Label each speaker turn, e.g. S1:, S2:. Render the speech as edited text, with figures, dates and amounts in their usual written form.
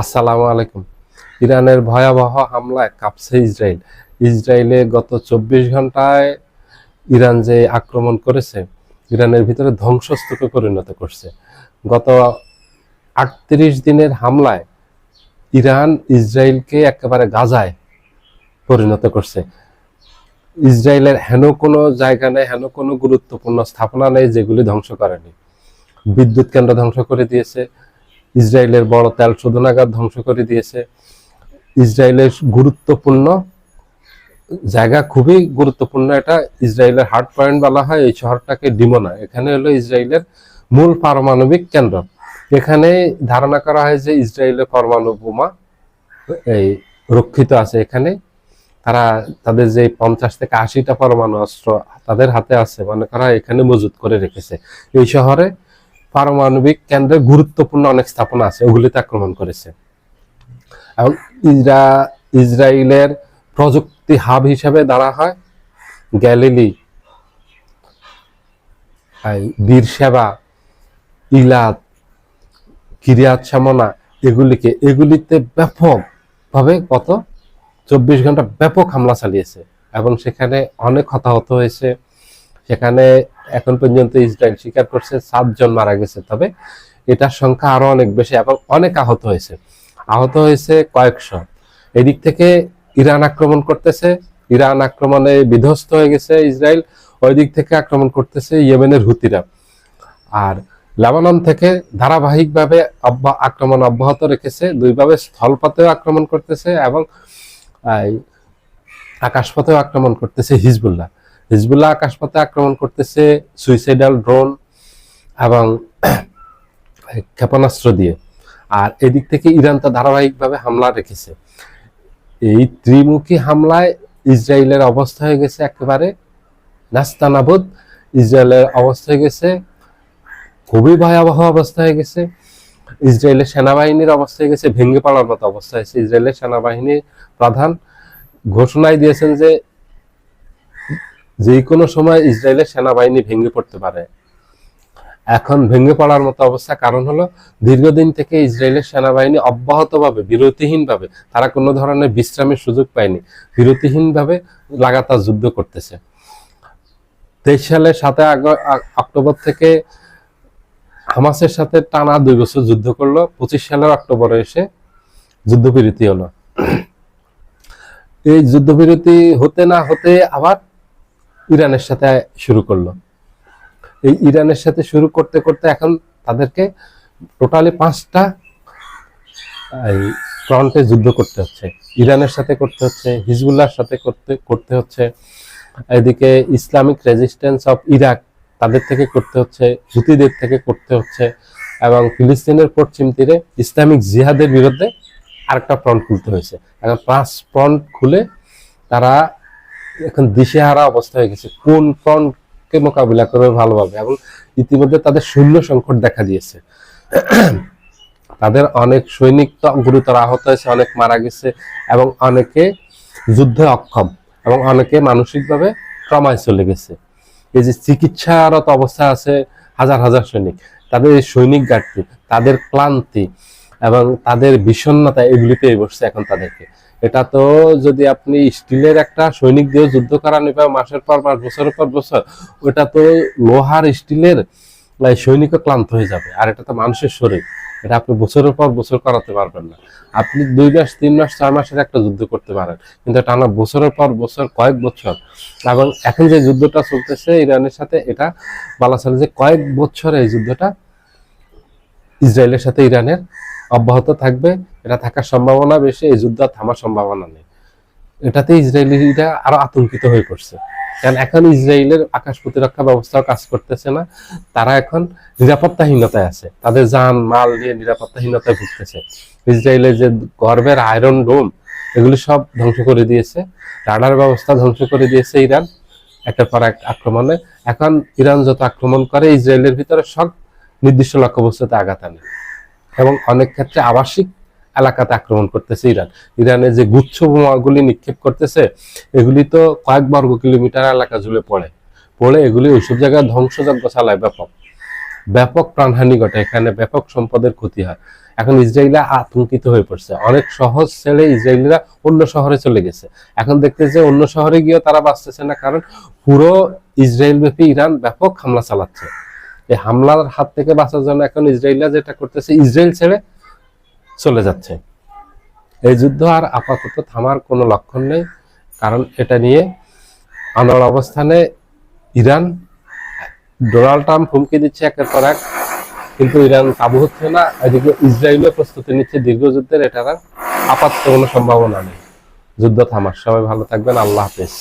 S1: আসসালামু আলাইকুম। ইরানের ভয়াবহ হামলায় কাঁপছে ইসরায়েল। ইসরায়েলে গত 24 ঘন্টায় ইরান যে আক্রমণ করেছে, ইরানের ভিতরে ধ্বংসস্তূপে পরিণত করছে। গত 38 দিনের হামলায় ইরান ইসরায়েলকে একেবারে গাজায় পরিণত করছে। ইসরায়েলের হেন কোনো জায়গা নেই, হেন কোনো গুরুত্বপূর্ণ স্থাপনা নেই যেগুলি ধ্বংস করেনি। বিদ্যুৎ কেন্দ্র ধ্বংস করে দিয়েছে, ইসরায়েলের বড় তেল শোধনাগার ধ্বংস করে দিয়েছে। ইসরায়েলের গুরুত্বপূর্ণ জায়গা, খুবই গুরুত্বপূর্ণ, এটা ইসরায়েলের হার্ট পয়েন্ট বলা হয় এই শহরটাকে, ডিমোনা। এখানে হলো ইসরায়েলের মূল পারমাণবিক কেন্দ্র। এখানে ধারণা করা হয় যে ইসরায়েলের পরমাণু বোমা এই রক্ষিত আছে এখানে। তারা তাদের যে 50 থেকে 80টা পরমাণু অস্ত্র তাদের হাতে আছে, মনে করা হয় এখানে মজুত করে রেখেছে। এই শহরে পারমাণবিক কেন্দ্রে গুরুত্বপূর্ণ অনেক স্থাপনা আছে, ওগুলিতে আক্রমণ করেছে। এবং ইসরায়েলের প্রযুক্তি হাব হিসেবে ধরা হয় গ্যালিলি, বীরশেবা, ইলাদ, কিরিয়াত শামনা, এগুলিতে ব্যাপকভাবে গত 24 ঘন্টা ব্যাপক হামলা চালিয়েছে এবং সেখানে অনেক হতাহত হয়েছে। সেখানে এখন পর্যন্ত ইসরায়েল স্বীকার করছে 7 জন মারা গেছে, তবে এটার সংখ্যা আরো অনেক বেশি এবং অনেক আহত হয়েছে কয়েকশো। এদিক থেকে ইরান আক্রমণ করতেছে, ইরান আক্রমণে বিধ্বস্ত হয়ে গেছে ইসরায়েল। ওই দিক থেকে আক্রমণ করতেছে ইয়েমেনের হুতিরা। আর লেবানন থেকে ধারাবাহিকভাবে আক্রমণ অব্যাহত রেখেছে, দুইভাবে স্থলপথেও আক্রমণ করতেছে এবং আকাশপথেও আক্রমণ করতেছে হিজবুল্লাহ আকাশপথে আক্রমণ করতেছে সুইসাইডাল ড্রোন এবং ক্ষেপণাস্ত্র দিয়ে। আর এদিক থেকে ইরান তো ধারাবাহিকভাবে হামলা রেখেছে। এই ত্রিমুখী হামলায় ইসরায়েলের অবস্থা হয়ে গেছে একেবারে নাস্তানাবুদ। ইসরায়েলের অবস্থা হয়ে গেছে খুবই ভয়াবহ অবস্থা হয়ে গেছে। ইসরায়েলের সেনাবাহিনীর অবস্থা হয়ে গেছে ভেঙে পড়ার মতো অবস্থা হয়েছে। ইসরায়েলের সেনাবাহিনীর প্রধান ঘোষণাই দিয়েছেন যে কোনো সময় ইসরায়েলের সেনাবাহিনী ভেঙে পড়তে পারে। এখন ভেঙে পড়ার মতো অবস্থা, কারণ হলো দীর্ঘদিন থেকে ইসরায়েলের সেনাবাহিনী অব্যাহতভাবে বিরতিহীনভাবে, তারা কোনো ধরনের বিশ্রামের সুযোগ পায়নি, বিরতিহীনভাবে লাগাতার যুদ্ধ করতেছে। 23 সালের 7 অক্টোবর থেকে হামাসের সাথে টানা 2 বছর যুদ্ধ করলো। 25 সালের অক্টোবরে এসে যুদ্ধবিরতি হলো। এই যুদ্ধবিরতি হতে না হতে আবার ইরানের সাথে শুরু করলো। এই ইরানের সাথে শুরু করতে করতে এখন তাদেরকে টোটালি 5টা ফ্রন্টে যুদ্ধ করতে হচ্ছে। ইরানের সাথে করতে হচ্ছে, হিজবুল্লাহর সাথে করতে হচ্ছে, এদিকে ইসলামিক রেজিস্ট্যান্স অফ ইরাক তাদের থেকে করতে হচ্ছে, হুতিদের থেকে করতে হচ্ছে, এবং ফিলিস্তিনের পশ্চিম তীরে ইসলামিক জিহাদের বিরুদ্ধে আরেকটা ফ্রন্ট খুলতে হয়েছে। এখন 5 ফ্রন্ট খুলে তারা এখন দিশেহারা অবস্থা হয়ে গেছে কোন ফ্রন্টকে মোকাবিলা করবে ভালোভাবে। এবং ইতিমধ্যে তাদের সৈন্য সংকট দেখা দিয়েছে। তাদের অনেক সৈনিক তো গুরুতর আহত হয়েছে, অনেক মারা গেছে এবং অনেকে যুদ্ধে অক্ষম এবং অনেকে মানসিকভাবে ট্রমায় চলে গেছে। এই যে চিকিৎসারত অবস্থা আছে হাজার হাজার সৈনিক, তাদের এই সৈনিক ঘাটতি, তাদের ক্লান্তি এবং তাদের বিষণ্ণতা, এগুলিতেই বসছে এখন তাদেরকে। এটা তো যদি আপনি স্টিলের একটা সৈনিক দিয়ে যুদ্ধ করান মাসের পর মাস, বছরের পর বছর, ওটা তো লোহার স্টিলের সৈনিকও ক্লান্ত হয়ে যাবে। আর এটা তো মানুষের শরীর, এটা আপনি বছরের পর বছর করাতে পারবেন না। আপনি 2 মাস, 3 মাস, 4 মাসের একটা যুদ্ধ করতে পারেন, কিন্তু টানা বছরের পর বছর, কয়েক বছর। এবং এখন যে যুদ্ধটা চলতেছে ইরানের সাথে, এটা বলা চলে যে কয়েক বছর এই যুদ্ধটা ইসরায়েলের সাথে ইরানের অব্যাহত থাকবে। এটা থাকার সম্ভাবনা বেশি, এই যুদ্ধ থামার সম্ভাবনা নেই। এটাতে ইসরায়েলিরা আরো আতঙ্কিত হয়ে পড়ছে, কারণ এখন ইসরায়েলের আকাশ প্রতিরক্ষা ব্যবস্থাও কাজ করতেছে না। তারা এখন নিরাপত্তাহীনতায় আছে, তাদের যান মাল নিয়ে নিরাপত্তাহীনতায় ভুগতেছে। ইসরায়েলের যে গর্বের আয়রন ডোম, এগুলি সব ধ্বংস করে দিয়েছে, রাডার ব্যবস্থা ধ্বংস করে দিয়েছে ইরান একটার পর এক আক্রমণে। এখন ইরান যত আক্রমণ করে, ইসরায়েলের ভিতরে সব নির্দিষ্ট লক্ষ্যবস্তুতে আঘাত আনে এবং অনেক ক্ষেত্রে আবাসিক এলাকাতে আক্রমণ করতেছে ইরান। ইরানে যে গুচ্ছ বোমাগুলি নিক্ষেপ করতেছে, এগুলি তো কয়েক বর্গ কিলোমিটার এলাকা জুড়ে পড়ে এগুলি ওইসব জায়গায় ধ্বংসযজ্ঞ চালায়, ব্যাপক প্রাণহানি ঘটে, এখানে ব্যাপক সম্পদের ক্ষতি হয়। এখন ইসরায়েলরা আতঙ্কিত হয়ে পড়ছে, অনেক শহর ছেড়ে ইসরায়েলিরা অন্য শহরে চলে গেছে। এখন দেখতেছে অন্য শহরে গিয়েও তারা বাঁচতেছে না, কারণ পুরো ইসরায়েল ব্যাপী ইরান ব্যাপক হামলা চালাচ্ছে। এই হামলার হাত থেকে বাঁচার জন্য এখন ইসরায়েলরা যেটা করতেছে, ইসরায়েল ছেড়ে চলে যাচ্ছে। এই যুদ্ধ আর আপাতত থামার কোনো লক্ষণ নেই, কারণ এটা নিয়ে আনোয়ার অবস্থানে ইরান। ডোনাল্ড ট্রাম্প হুমকি দিচ্ছে একের পর এক, কিন্তু ইরান কাবু হচ্ছে না। এদিকে ইসরায়েলও প্রস্তুতি নিচ্ছে দীর্ঘ যুদ্ধের, এটার আপাতত কোনো সম্ভাবনা নেই যুদ্ধ থামার। সবাই ভালো থাকবেন, আল্লাহ হাফেজ।